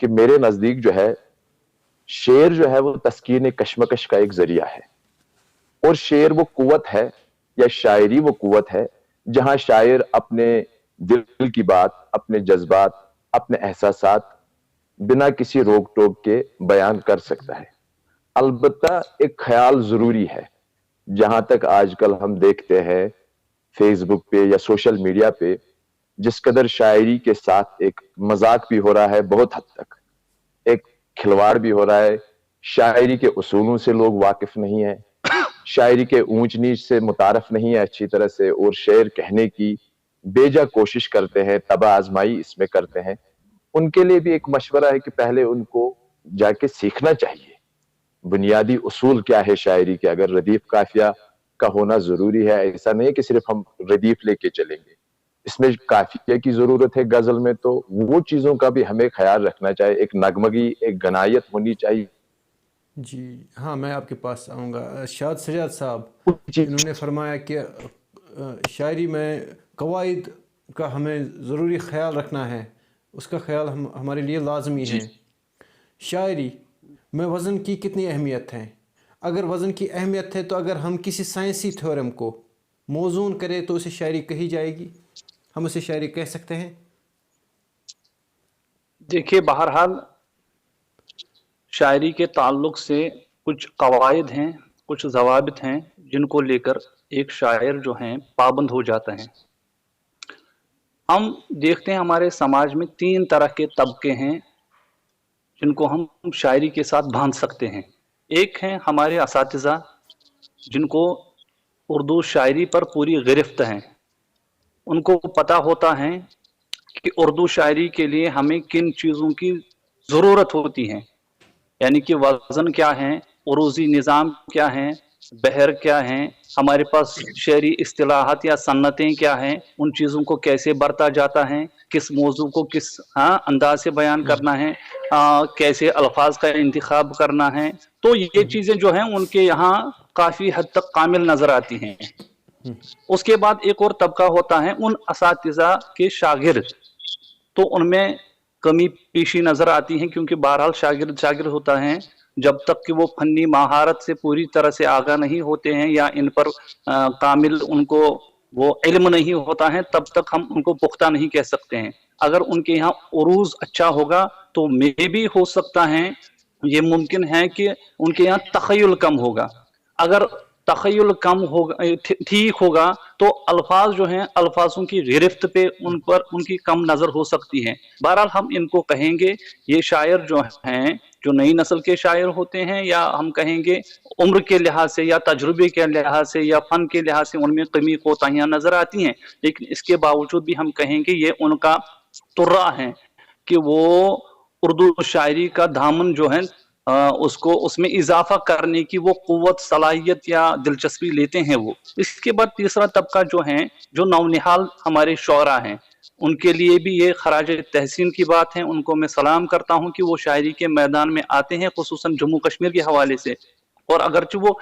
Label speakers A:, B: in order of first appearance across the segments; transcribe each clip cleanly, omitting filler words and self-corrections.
A: کہ میرے نزدیک جو ہے شعر جو ہے وہ تسکین کشمکش کا ایک ذریعہ ہے، اور شعر وہ قوت ہے یا شاعری وہ قوت ہے جہاں شاعر اپنے دل کی بات، اپنے جذبات، اپنے احساسات بنا کسی روک ٹوک کے بیان کر سکتا ہے۔ البتہ ایک خیال ضروری ہے، جہاں تک آج کل ہم دیکھتے ہیں فیس بک پہ یا سوشل میڈیا پہ جس قدر شاعری کے ساتھ ایک مذاق بھی ہو رہا ہے، بہت حد تک ایک کھلواڑ بھی ہو رہا ہے، شاعری کے اصولوں سے لوگ واقف نہیں ہیں، شاعری کے اونچ نیچ سے متعارف نہیں ہے اچھی طرح سے، اور شعر کہنے کی بیجا کوشش کرتے ہیں، طبع آزمائی اس میں کرتے ہیں۔ ان کے لیے بھی ایک مشورہ ہے کہ پہلے ان کو جا کے سیکھنا چاہیے بنیادی اصول کیا ہے شاعری کے۔ اگر ردیف قافیہ کا ہونا ضروری ہے، ایسا نہیں ہے کہ صرف ہم ردیف لے کے چلیں گے، اس میں قافیہ کی ضرورت ہے غزل میں، تو وہ چیزوں کا بھی ہمیں خیال رکھنا چاہیے، ایک نغمگی، ایک غنایت ہونی چاہیے۔
B: جی ہاں، میں آپ کے پاس آؤں گا۔ شاد سجاد صاحب انہوں نے فرمایا کہ شاعری میں قواعد کا ہمیں ضروری خیال رکھنا ہے، اس کا خیال ہمارے لیے لازمی ہے۔ شاعری میں وزن کی کتنی اہمیت ہے؟ اگر وزن کی اہمیت ہے تو اگر ہم کسی سائنسی تھیورم کو موزون کریں تو اسے شاعری کہی جائے گی؟ ہم اسے شاعری کہہ سکتے ہیں؟
C: دیکھیے بہرحال شاعری کے تعلق سے کچھ قواعد ہیں، کچھ ضوابط ہیں جن کو لے کر ایک شاعر جو ہیں پابند ہو جاتا ہے۔ ہم دیکھتے ہیں ہمارے سماج میں 3 طرح کے طبقے ہیں جن کو ہم شاعری کے ساتھ باندھ سکتے ہیں۔ ایک ہیں ہمارے اساتذہ جن کو اردو شاعری پر پوری گرفت ہے، ان کو پتہ ہوتا ہے کہ اردو شاعری کے لیے ہمیں کن چیزوں کی ضرورت ہوتی ہے، یعنی کہ وزن کیا ہے، عروضی نظام کیا ہے، بحر کیا ہیں، ہمارے پاس شعری اصطلاحات یا سنتیں کیا ہیں، ان چیزوں کو کیسے برتا جاتا ہے، کس موضوع کو کس انداز سے بیان کرنا ہے، کیسے الفاظ کا انتخاب کرنا ہے۔ تو یہ چیزیں جو ہیں ان کے یہاں کافی حد تک کامل نظر آتی ہیں۔ اس کے بعد ایک اور طبقہ ہوتا ہے ان اساتذہ کے شاگرد، تو ان میں کمی پیشی نظر آتی ہے، کیونکہ بہرحال شاگرد ہوتا ہے، جب تک کہ وہ فنی مہارت سے پوری طرح سے آگاہ نہیں ہوتے ہیں یا ان پر کامل ان کو وہ علم نہیں ہوتا ہے، تب تک ہم ان کو پختہ نہیں کہہ سکتے ہیں۔ اگر ان کے یہاں عروض اچھا ہوگا تو میں بھی ہو سکتا ہے، یہ ممکن ہے کہ ان کے یہاں تخیل کم ہوگا۔ اگر تخیل کم ہوگا، ٹھیک ہوگا، تو الفاظ جو ہیں الفاظوں کی گرفت پہ ان کی کم نظر ہو سکتی ہے۔ بہرحال ہم ان کو کہیں گے یہ شاعر جو ہیں، جو نئی نسل کے شاعر ہوتے ہیں، یا ہم کہیں گے عمر کے لحاظ سے یا تجربے کے لحاظ سے یا فن کے لحاظ سے ان میں کمی کوتاہیاں نظر آتی ہیں، لیکن اس کے باوجود بھی ہم کہیں گے یہ ان کا ترا ہے کہ وہ اردو شاعری کا دامن جو ہے اس میں اضافہ کرنے کی وہ قوت، صلاحیت یا دلچسپی لیتے ہیں وہ۔ اس کے بعد تیسرا طبقہ جو ہیں، جو نونہال ہمارے شعراء ہیں، ان کے لیے بھی یہ خراج تحسین کی بات ہے، ان کو میں سلام کرتا ہوں کہ وہ شاعری کے میدان میں آتے ہیں، خصوصاً جموں کشمیر کے حوالے سے، اور اگرچہ وہ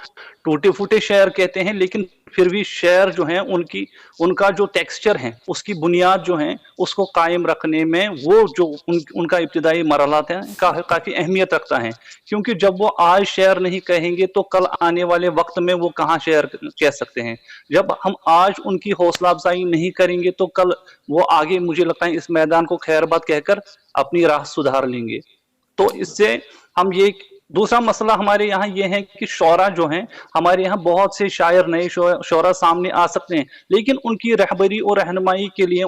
C: ٹوٹے پھوٹے شعر کہتے ہیں لیکن پھر بھی شعر جو ہیں ان کا جو ٹیکسچر ہے، اس کی بنیاد جو ہیں اس کو قائم رکھنے میں وہ جو ان کا ابتدائی مرحلات ہیں کافی اہمیت رکھتا ہے، کیونکہ جب وہ آج شعر نہیں کہیں گے تو کل آنے والے وقت میں وہ کہاں شعر کہہ سکتے ہیں۔ جب ہم آج ان کی حوصلہ افزائی نہیں کریں گے تو کل وہ آگے مجھے لگتا ہے اس میدان کو خیر بات کہہ کر اپنی راہ سدھار لیں گے۔ تو اس سے ہم یہ دوسرا مسئلہ ہمارے یہاں یہ ہے کہ شعراء جو ہیں ہمارے یہاں بہت سے شاعر، نئے شعراء سامنے آ سکتے ہیں، لیکن ان کی رہبری اور رہنمائی کے لیے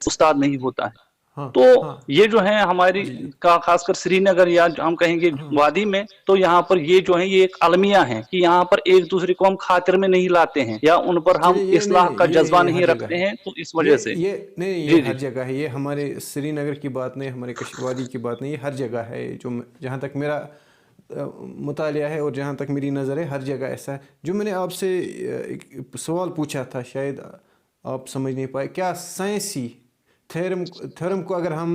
C: استاد نہیں ہوتا ہے۔ تو یہ جو ہے ہماری کا خاص کر سری نگر یا ہم کہیں گے وادی میں، تو یہاں پر یہ جو ہے یہ ایک المیہ ہے کہ یہاں پر ایک دوسرے کو ہم خاطر میں نہیں لاتے ہیں یا ان پر ہم اصلاح کا جذبہ نہیں رکھتے ہیں، تو اس وجہ سے
B: یہ ہر جگہ ہے، یہ ہمارے سری نگر کی بات نہیں، ہمارے وادی کی بات نہیں، یہ ہر جگہ ہے، جو جہاں تک میرا مطالعہ ہے اور جہاں تک میری نظر ہے ہر جگہ ایسا ہے۔ جو میں نے آپ سے ایک سوال پوچھا تھا، شاید آپ سمجھ نہیں پائے، کیا سائنسی تھیورم کو اگر ہم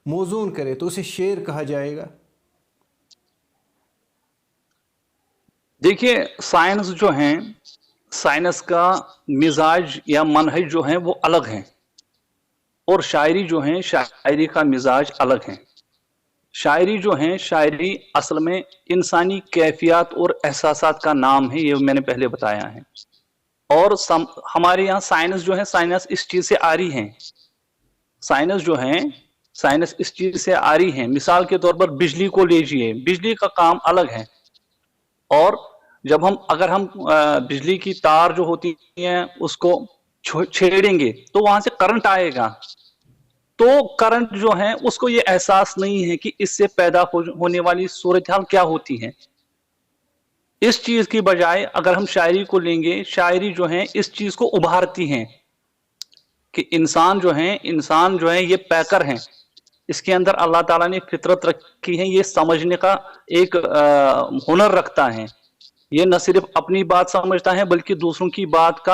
B: موزون کریں تو اسے شعر کہا جائے گا؟
C: دیکھیے سائنس جو ہیں، سائنس کا مزاج یا منہج جو ہیں وہ الگ ہیں۔ اور شاعری جو ہیں شاعری کا مزاج الگ ہے. شاعری جو ہیں شاعری اصل میں انسانی کیفیات اور احساسات کا نام ہے, یہ میں نے پہلے بتایا ہے. اور ہمارے یہاں سائنس جو ہے سائنس اس چیز سے آری ہیں, سائنس جو ہے سائنس اس چیز سے آری ہیں. مثال کے طور پر بجلی کو لیجئے, بجلی کا کام الگ ہے. اور جب اگر ہم بجلی کی تار جو ہوتی ہیں اس کو چھیڑیں گے تو وہاں سے کرنٹ آئے گا. تو کرنٹ جو ہے اس کو یہ احساس نہیں ہے کہ اس سے پیدا ہونے والی صورتحال کیا ہوتی ہے. اس چیز کی بجائے اگر ہم شاعری کو لیں گے, شاعری جو ہے اس چیز کو ابھارتی ہیں کہ انسان جو ہے یہ پیکر ہیں, اس کے اندر اللہ تعالیٰ نے فطرت رکھی ہے, یہ سمجھنے کا ایک ہنر رکھتا ہے. یہ نہ صرف اپنی بات سمجھتا ہے بلکہ دوسروں کی بات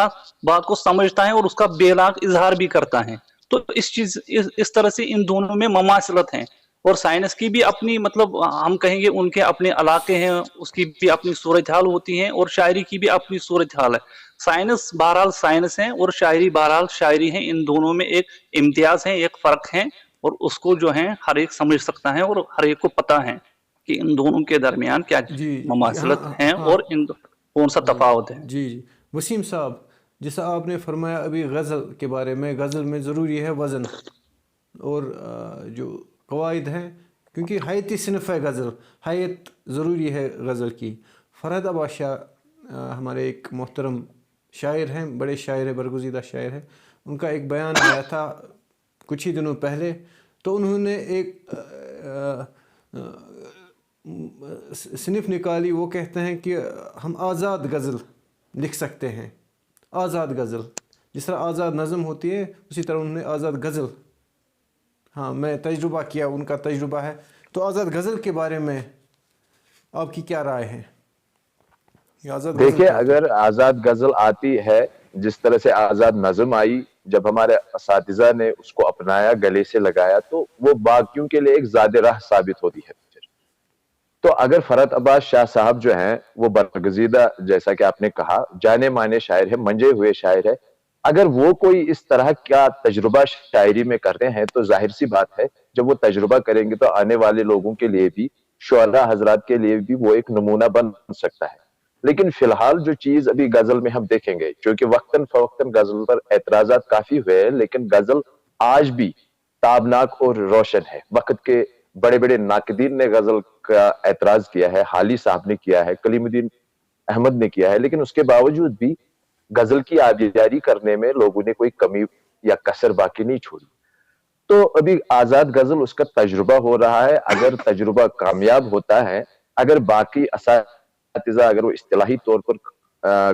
C: کو سمجھتا ہے اور اس کا بے لاگ اظہار بھی کرتا ہے. تو اس طرح سے ان دونوں میں مماثلت ہیں. اور سائنس کی بھی اپنی مطلب ہم کہیں گے ان کے اپنے علاقے ہیں, اس کی بھی اپنی صورتحال ہوتی ہیں, اور شاعری کی بھی اپنی صورتحال ہے. سائنس بہرحال سائنس ہے اور شاعری بہرحال شاعری ہے. ان دونوں میں ایک امتیاز ہے, ایک فرق ہے, اور اس کو جو ہے ہر ایک سمجھ سکتا ہے اور ہر ایک کو پتا ہے کہ ان دونوں کے درمیان کیا
B: جی ہاں
C: مماثلت ہیں
B: ہاں
C: اور کون سا
B: جی
C: تفاوت ہے.
B: جی جی وسیم صاحب, جیسا آپ نے فرمایا ابھی غزل کے بارے میں, غزل میں ضروری ہے وزن اور جو قواعد ہیں, کیونکہ حیاتی صنف ہے غزل, حیت ضروری ہے غزل کی. فرحت عباس شاہ ہمارے ایک محترم شاعر ہیں, بڑے شاعر ہیں, برگزیدہ شاعر ہیں, ان کا ایک بیان آیا تھا کچھ ہی دنوں پہلے. تو انہوں نے ایک صنف نکالی, وہ کہتے ہیں کہ ہم آزاد غزل لکھ سکتے ہیں. آزاد غزل, جس طرح آزاد نظم ہوتی ہے اسی طرح انہوں نے آزاد غزل, ہاں میں تجربہ کیا, ان کا تجربہ ہے. تو آزاد غزل کے بارے میں آپ کی کیا رائے ہے؟ آزاد غزل
A: دیکھیے,
B: کیا ہوتا
A: اگر آزاد غزل آتی ہے جس طرح سے آزاد نظم آئی, جب ہمارے اساتذہ نے اس کو اپنایا, گلے سے لگایا, تو وہ باقیوں کے لیے ایک زیادہ راہ ثابت ہوتی ہے. تو اگر فرحت عباس شاہ صاحب جو ہیں وہ برگزیدہ, جیسا کہ آپ نے کہا, جانے مانے شاعر ہے, منجے ہوئے شاعر ہے, اگر وہ کوئی اس طرح کا تجربہ شاعری میں کرتے ہیں تو ظاہر سی بات ہے جب وہ تجربہ کریں گے تو آنے والے لوگوں کے لیے بھی, شعراء حضرات کے لیے بھی وہ ایک نمونہ بن سکتا ہے. لیکن فی الحال جو چیز ابھی غزل میں ہم دیکھیں گے, چونکہ وقتاً فوقتاً غزل پر اعتراضات کافی ہوئے, لیکن غزل آج بھی تابناک اور روشن ہے. وقت کے بڑے بڑے ناقدین نے غزل کا اعتراض کیا ہے, حالی صاحب نے کیا ہے, کلیم الدین احمد نے کیا ہے, لیکن اس کے باوجود بھی غزل کی آبیاری کرنے میں لوگوں نے کوئی کمی یا کسر باقی نہیں چھوڑی. تو ابھی آزاد غزل اس کا تجربہ ہو رہا ہے. اگر تجربہ کامیاب ہوتا ہے, اگر باقی اساتذہ اگر وہ اصطلاحی طور پر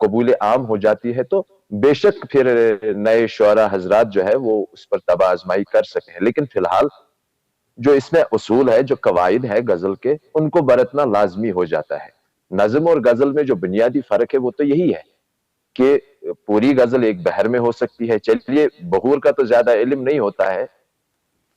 A: قبول عام ہو جاتی ہے, تو بے شک پھر نئے شعراء حضرات جو ہے وہ اس پر طب آزمائی کر سکیں. لیکن فی الحال جو اس میں اصول ہے, جو قواعد ہے غزل کے, ان کو برتنا لازمی ہو جاتا ہے. نظم اور غزل میں جو بنیادی فرق ہے وہ تو یہی ہے کہ پوری غزل ایک بحر میں ہو سکتی ہے. چلیے, بحور کا تو زیادہ علم نہیں ہوتا ہے,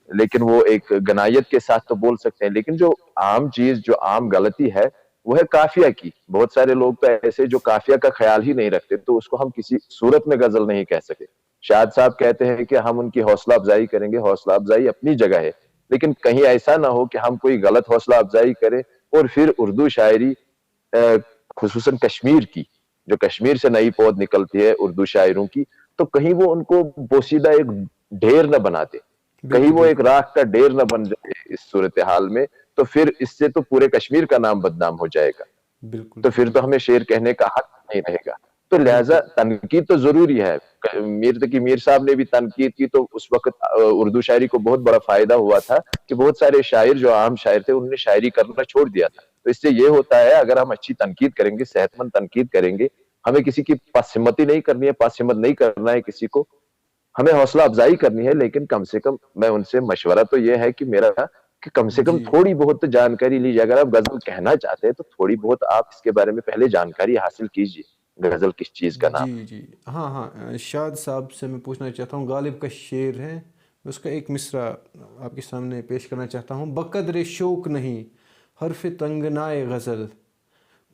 A: لیکن وہ ایک گنایت کے ساتھ تو بول سکتے ہیں. لیکن جو عام چیز, جو عام غلطی ہے وہ ہے قافیہ کی. بہت سارے لوگ تو ایسے جو قافیہ کا خیال ہی نہیں رکھتے, تو اس کو ہم کسی صورت میں غزل نہیں کہہ سکے. شاہد صاحب کہتے ہیں کہ ہم ان کی حوصلہ افزائی کریں گے. حوصلہ افزائی اپنی جگہ ہے, لیکن کہیں ایسا نہ ہو کہ ہم کوئی غلط حوصلہ افزائی کریں اور پھر اردو شاعری, خصوصاً کشمیر کی, جو کشمیر سے نئی پود نکلتی ہے اردو شاعروں کی, تو کہیں وہ ان کو بوسیدہ ایک ڈھیر نہ بنا دے, کہیں
B: بالکل
A: وہ ایک
B: بالکل
A: راکھ کا ڈھیر نہ بن جائے اس صورتحال میں. تو پھر اس سے تو پورے کشمیر کا نام بدنام ہو جائے گا,
B: بالکل
A: تو پھر
B: بالکل
A: تو ہمیں شعر کہنے کا حق نہیں رہے گا. تو لہٰذا
B: بالکل
A: تنقید تو ضروری ہے. میر صاحب نے بھی تنقید کی, تو اس وقت اردو شاعری کو بہت بڑا فائدہ ہوا تھا کہ بہت سارے شاعر جو عام شاعر تھے انہوں نے شاعری کرنا چھوڑ دیا تھا. تو اس سے یہ ہوتا ہے, اگر ہم اچھی تنقید کریں گے, صحت مند تنقید کریں گے, ہمیں کسی کی پس ہمتی نہیں کرنی ہے, پس ہمت نہیں کرنا ہے کسی کو, ہمیں حوصلہ افزائی کرنی ہے. لیکن کم سے کم میں ان سے مشورہ تو یہ ہے کہ میرا, کہ کم سے کم
B: جی
A: تھوڑی بہت جانکاری لیجیے. اگر آپ غزل کہنا چاہتے ہیں تو تھوڑی بہت آپ اس کے بارے میں پہلے جانکاری حاصل کیجیے, غزل کس چیز کا
B: جی
A: نام ہے.
B: جی ہاں ہاں شاد صاحب سے میں پوچھنا چاہتا ہوں, غالب کا شعر ہے, میں اس کا ایک مصرع آپ کے سامنے پیش کرنا چاہتا ہوں. بقدر شوق نہیں حرف تنگنائے غزل,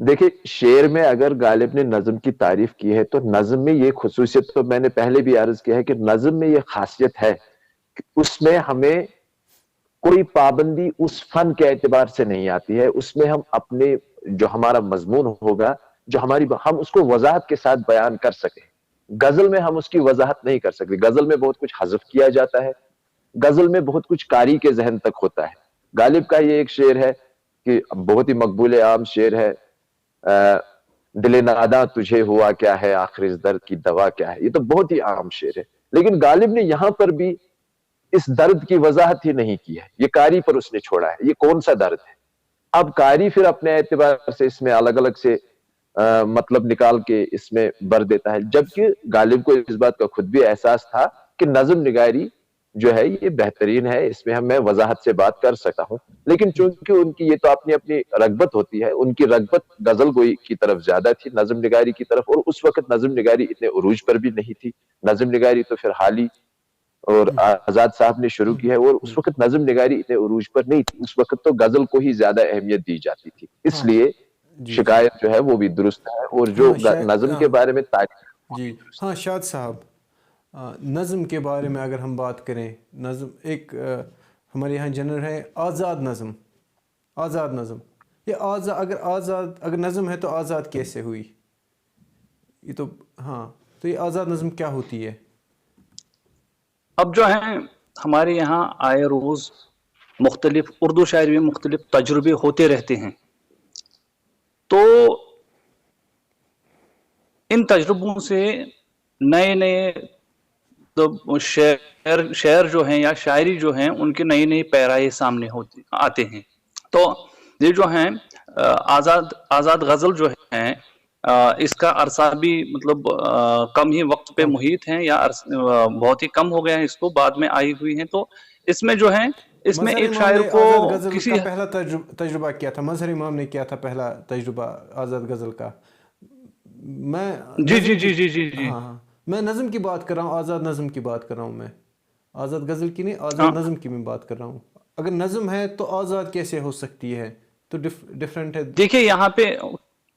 A: دیکھیں شعر میں اگر غالب نے نظم کی تعریف کی ہے تو نظم میں یہ خصوصیت تو میں نے پہلے بھی عرض کیا ہے کہ نظم میں یہ خاصیت ہے کہ اس میں ہمیں کوئی پابندی اس فن کے اعتبار سے نہیں آتی ہے. اس میں ہم اپنے جو ہمارا مضمون ہوگا جو ہم اس کو وضاحت کے ساتھ بیان کر سکیں. غزل میں ہم اس کی وضاحت نہیں کر سکتے. غزل میں بہت کچھ حذف کیا جاتا ہے, غزل میں بہت کچھ قاری کے ذہن تک ہوتا ہے. غالب کا یہ ایک شعر ہے کہ بہت ہی مقبول عام شعر ہے, دل ناداں تجھے ہوا کیا ہے, آخر اس درد کی دوا کیا ہے. یہ تو بہت ہی عام شعر ہے, لیکن غالب نے یہاں پر بھی اس درد کی وضاحت ہی نہیں کی ہے. یہ قاری پر اس نے چھوڑا ہے, یہ کون سا درد ہے. اب قاری پھر اپنے اعتبار سے اس میں الگ الگ سے مطلب نکال کے اس میں بر دیتا ہے, جبکہ غالب کو اس بات کا خود بھی احساس تھا کہ نظم نگاری جو ہے یہ بہترین ہے, اس میں میں وضاحت سے بات کر سکتا ہوں. لیکن چونکہ ان کی یہ تو اپنی اپنی رغبت ہوتی ہے, ان کی رغبت غزل گوئی کی طرف زیادہ تھی نظم نگاری کی طرف, اور اس وقت نظم نگاری اتنے عروج پر بھی نہیں تھی. نظم نگاری تو پھر حال ہی اور آزاد صاحب نے شروع کی ہے, اور اس وقت نظم نگاری اتنے عروج پر نہیں تھی. اس وقت تو غزل کو ہی زیادہ اہمیت دی جاتی تھی. اس لیے شکایت جو ہے وہ بھی درست ہے, اور جو نظم کے بارے میں تعریف
B: جی ہاں شاد صاحب, نظم کے بارے میں اگر ہم بات کریں, نظم ایک ہمارے یہاں جنر ہے آزاد نظم. آزاد نظم یہ اگر نظم ہے تو آزاد کیسے ہوئی؟ یہ تو ہاں, تو یہ آزاد نظم کیا ہوتی ہے؟
C: اب جو ہے ہمارے یہاں آئے روز مختلف اردو شاعری میں مختلف تجربے ہوتے رہتے ہیں, تو ان تجربوں سے نئے نئے شعر جو ہیں یا شاعری جو ہیں ان کے نئی نئی پیرائے سامنے آتے ہیں. تو یہ جو ہیں آزاد غزل جو ہیں اس کا عرصہ بھی مطلب کم ہی وقت پہ محیط ہیں, یا بہت ہی کم ہو گیا ہے, اس کو بعد میں آئی ہوئی ہیں. تو اس میں جو ہے اس میں ایک شاعر کو
B: کسی کا پہلا تجربہ کیا تھا, مظہر امام نے کیا تھا پہلا تجربہ آزاد غزل کا. میں
C: جی
B: ہاں میں نظم کی بات کر رہا ہوں, آزاد نظم کی بات کر رہا ہوں, میں آزاد غزل کی نہیں, آزاد نظم کی میں بات کر رہا ہوں. اگر نظم ہے تو آزاد کیسے ہو سکتی ہے؟ تو ڈفرینٹ ہے.
C: دیکھیں یہاں پہ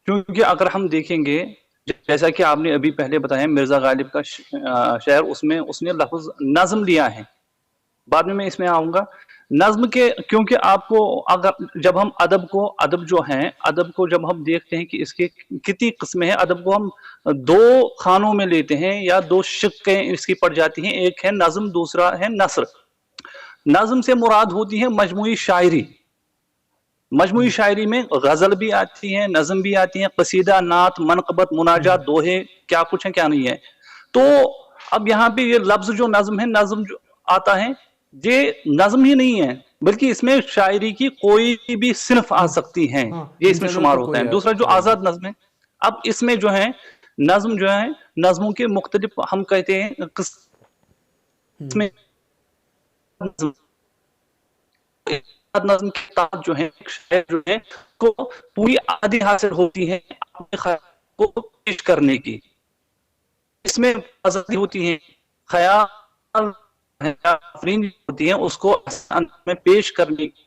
C: کیونکہ اگر ہم دیکھیں گے جیسا کہ آپ نے ابھی پہلے بتایا مرزا غالب کا شعر, اس نے لفظ نظم لیا ہے, بعد میں اس میں آؤں گا. نظم کے کیونکہ آپ کو اگر جب ہم ادب جب ہم دیکھتے ہیں کہ اس کے کتنی قسمیں ہیں, ادب کو ہم دو خانوں میں لیتے ہیں یا دو شقیں اس کی پڑ جاتی ہیں. ایک ہے نظم, دوسرا ہے نثر. نظم سے مراد ہوتی ہے مجموعی شاعری. مجموعی شاعری میں غزل بھی آتی ہیں, نظم بھی آتی ہیں, قصیدہ, نعت, منقبت, مناجات, دوہے, کیا کچھ ہے کیا نہیں ہے. تو اب یہاں پہ یہ لفظ جو نظم ہے, نظم جو آتا ہے یہ نظم ہی نہیں ہے بلکہ اس میں شاعری کی کوئی بھی صنف آ سکتی ہیں, یہ اس میں شمار ہوتا ہے. دوسرا جو آزاد نظم ہے, اب اس میں جو ہے نظم جو ہے نظموں کے مختلف ہم کہتے ہیں قسمیں. نظم کے تحت جو ہے شاعر جو ہے کو پوری آزادی حاصل ہوتی ہے اپنے خیال کو پیش کرنے کی. اس میں آزادی ہوتی ہے, خیال ہوتی ہے اس کو میں پیش کرنے کی,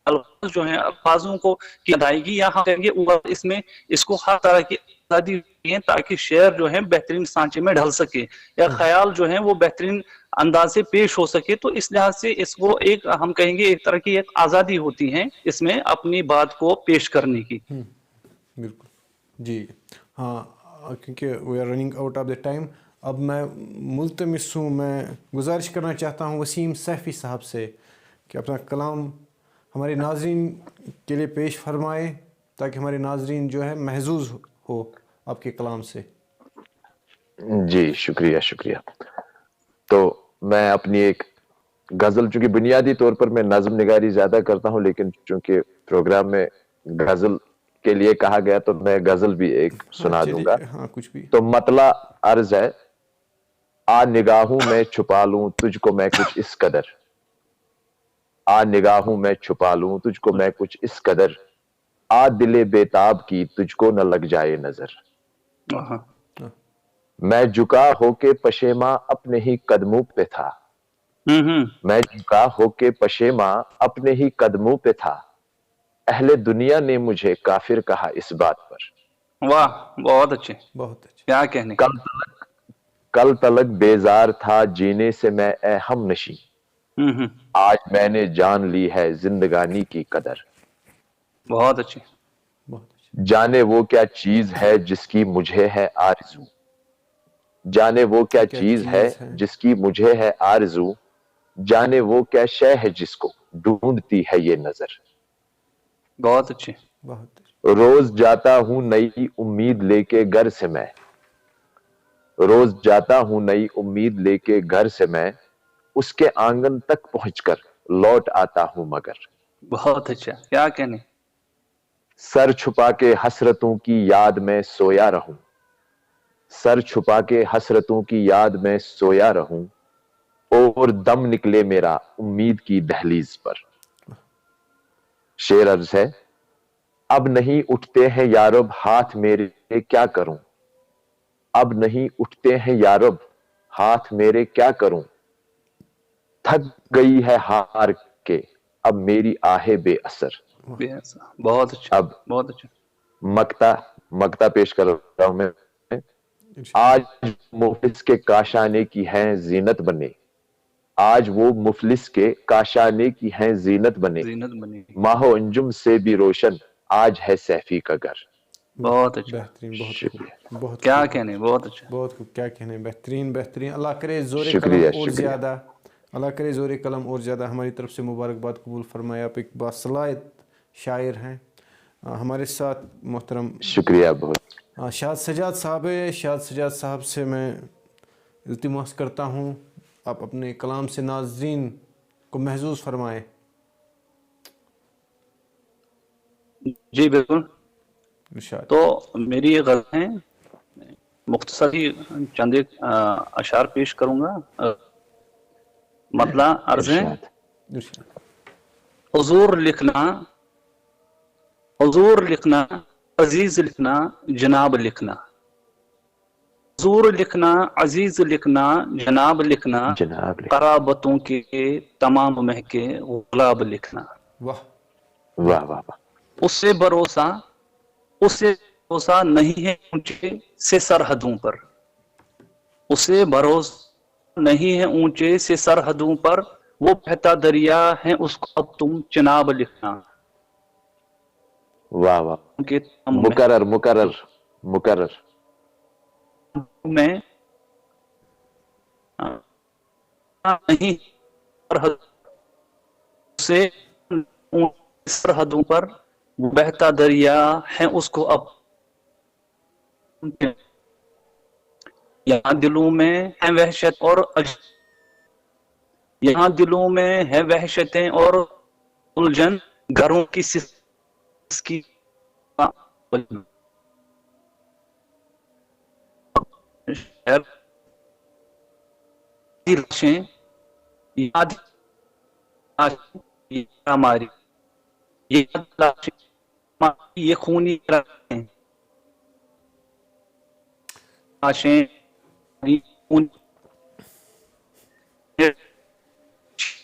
C: الفاظ جو ہیں الفاظوں کو کی ادائیگی, یا ہم کہیں گے اس میں اس کو ہر طرح کی آزادی ہوتی ہے تاکہ شعر جو ہے بہترین سانچے میں ڈھل سکے یا خیال جو ہے وہ بہترین انداز سے پیش ہو سکے. تو اس لحاظ سے اس کو ایک ہم کہیں گے ایک طرح کی ایک آزادی ہوتی ہے اس میں اپنی بات کو پیش کرنے کی.
B: بالکل جی ہاں, کیونکہ we are running out of the time. اب میں ملتمس ہوں, میں گزارش کرنا چاہتا ہوں وسیم سیفی صاحب سے کہ اپنا کلام ہمارے ناظرین کے لیے پیش فرمائے تاکہ ہمارے ناظرین جو ہے محظوظ ہو آپ کے کلام سے.
A: جی شکریہ. تو میں اپنی ایک غزل, چونکہ بنیادی طور پر میں نظم نگاری زیادہ کرتا ہوں, لیکن چونکہ پروگرام میں غزل کے لیے کہا گیا تو میں غزل بھی ایک سنا دوں گا.
B: کچھ بھی.
A: تو مطلع عرض ہے, آ نگاہوں میں چھپا لوں تجھ کو میں کچھ اس قدر, آ نگاہوں میں چھپا لوں تجھ کو میں کچھ اس قدر, آ دل بیتاب کی تجھ کو نہ لگ جائے نظر. میں جھکا ہو کے پشیماں اپنے ہی قدموں پہ تھا, میں جھکا ہو کے پشیماں اپنے ہی قدموں پہ تھا, اہل دنیا نے مجھے کافر کہا اس بات پر.
C: واہ بہت اچھے,
B: بہت اچھا.
C: کیا کہنے.
A: کل تلک بیزار تھا جینے سے میں اے ہم نشیں,
C: ہوں
A: آج میں نے جان لی ہے زندگانی کی قدر.
C: بہت اچھے.
B: بہت اچھا.
A: جانے وہ کیا چیز ہے جس کی مجھے ہے آرزو, جانے وہ کیا چیز ہے جس کی مجھے ہے آرزو, جانے وہ کیا شے ہے جس کو ڈھونڈتی ہے یہ نظر.
C: بہت اچھے.
B: بہت اچھا.
A: روز جاتا ہوں نئی امید لے کے گھر سے میں, روز جاتا ہوں نئی امید لے کے گھر سے میں, اس کے آنگن تک پہنچ کر لوٹ آتا ہوں مگر.
C: بہت اچھا, کیا کہنے.
A: سر چھپا کے حسرتوں کی یاد میں سویا رہوں, سر چھپا کے حسرتوں کی یاد میں سویا رہوں, اور دم نکلے میرا امید کی دہلیز پر. شعر عرض ہے, اب نہیں اٹھتے ہیں یارب ہاتھ میرے کیا کروں, اب نہیں اٹھتے ہیں یارب ہاتھ میرے کیا کروں, تھک گئی ہے ہار کے اب میری آہ بے اثر.
C: بہت اچھا.
A: اب
C: بہت اچھا.
A: مکتا پیش کر رہا ہوں میں. آج مفلس کے کاشانے کی ہیں زینت بنے, آج وہ مفلس کے کاشانے کی ہیں زینت بنے,
C: زینت بنی.
A: ماہ و انجم سے بھی روشن آج ہے سیفی کا گھر.
C: بہت اچھا.
B: بہترین. بہت
A: شکریہ.
B: خوب. بہت
C: کیا
B: خوب.
C: کہنے. بہت اچھا.
B: بہت خوب. کیا کہنے. بہترین بہترین. اللہ کرے زور قلم
A: شکریہ
B: اور
A: شکریہ.
B: زیادہ, اللہ کرے زور قلم اور زیادہ. ہماری طرف سے مبارکباد قبول فرمائے. آپ ایک باصلاحیت شاعر ہیں. ہمارے ساتھ محترم
A: شکریہ بہت.
B: شاد سجاد صاحب ہے. شاد سجاد صاحب سے میں التماس کرتا ہوں آپ اپنے کلام سے ناظرین کو محظوظ فرمائیں.
C: جی بالکل.
B: ارشاد.
C: تو میری یہ غرض ہے, مختصری چند ایک اشعار پیش کروں گا. مطلع عرض ہے,
A: ارشاد.
B: ارشاد.
C: حضور لکھنا, حضور لکھنا, عزیز لکھنا, جناب لکھنا, حضور لکھنا, عزیز لکھنا, جناب لکھنا,
A: جناب
C: قرابتوں کے تمام مہکے غلاب لکھنا.
B: واہ.
A: واہ واہ واہ.
C: اس سے بھروسہ, اس سے بھروسہ نہیں ہے اونچے سے سرحدوں پر, اس سے بھروسہ نہیں ہے اونچے سے سرحدوں پر, وہ بہتا دریا ہے اس کو اب تم چناب لکھنا.
A: واہ واہ.
C: ان کے تمام
A: مکرر مکرر مکرر.
C: میں نہیں سے سرحدوں پر وہ بہتا دریا ہے اس کو اب یہاں دلوں میں ہے وحشت اور یہاں دلوں میں ہے وحشتیں اور الجھن, گھروں کی کی یاد ہماری یہ خونی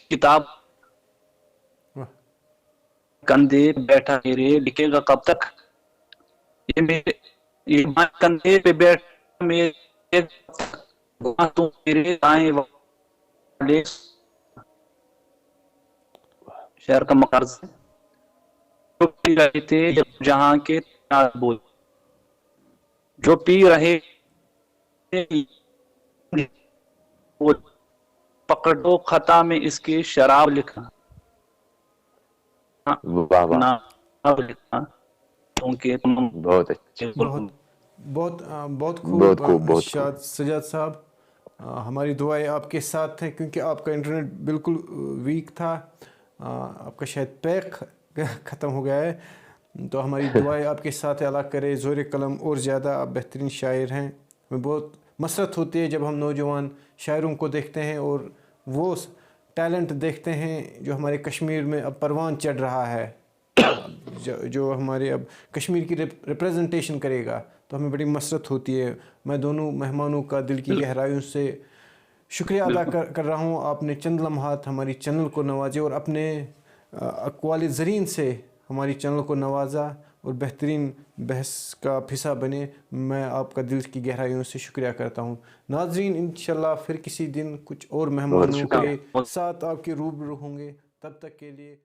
C: کتاب کندھے بیٹھا میرے لکھے گا کب تک, یہ کندھے پہ بیٹھا میرے تو میرے دائیں والے. شہر کا مقرض ہے, جو پی رہے تھے جہاں کے بول, جو پی رہے پکڑو خطا میں اس کی شراب لکھنا,
A: واہ واہ.
C: لکھنا کیونکہ تم
A: بہت اچھا.
B: بہت بہت بہت
A: بہت
B: خوب.
A: خوب بہت
B: شاد سجاد صاحب, ہماری دعائیں آپ کے ساتھ ہیں کیونکہ آپ کا انٹرنیٹ بالکل ویک تھا, آپ کا شاید پیک ختم ہو گیا ہے, تو ہماری دعائیں آپ کے ساتھ ہے. اللہ کرے زور قلم اور زیادہ. آپ بہترین شاعر ہیں. ہمیں بہت مسرت ہوتی ہے جب ہم نوجوان شاعروں کو دیکھتے ہیں اور وہ ٹیلنٹ دیکھتے ہیں جو ہمارے کشمیر میں اب پروان چڑھ رہا ہے, جو ہمارے اب کشمیر کی ریپریزنٹیشن کرے گا, تو ہمیں بڑی مسرت ہوتی ہے. میں دونوں مہمانوں کا دل کی گہرائیوں سے شکریہ ادا کر رہا ہوں. آپ نے چند لمحات ہماری چینل کو نوازے اور اپنے اقوال زرین سے ہماری چینل کو نوازا اور بہترین بحث کا حصہ بنے، میں آپ کا دل کی گہرائیوں سے شکریہ کرتا ہوں۔ ناظرین، انشاءاللہ پھر کسی دن کچھ اور مہمانوں کے ساتھ آپ کے روبرو ہوں گے، تب تک کے لیے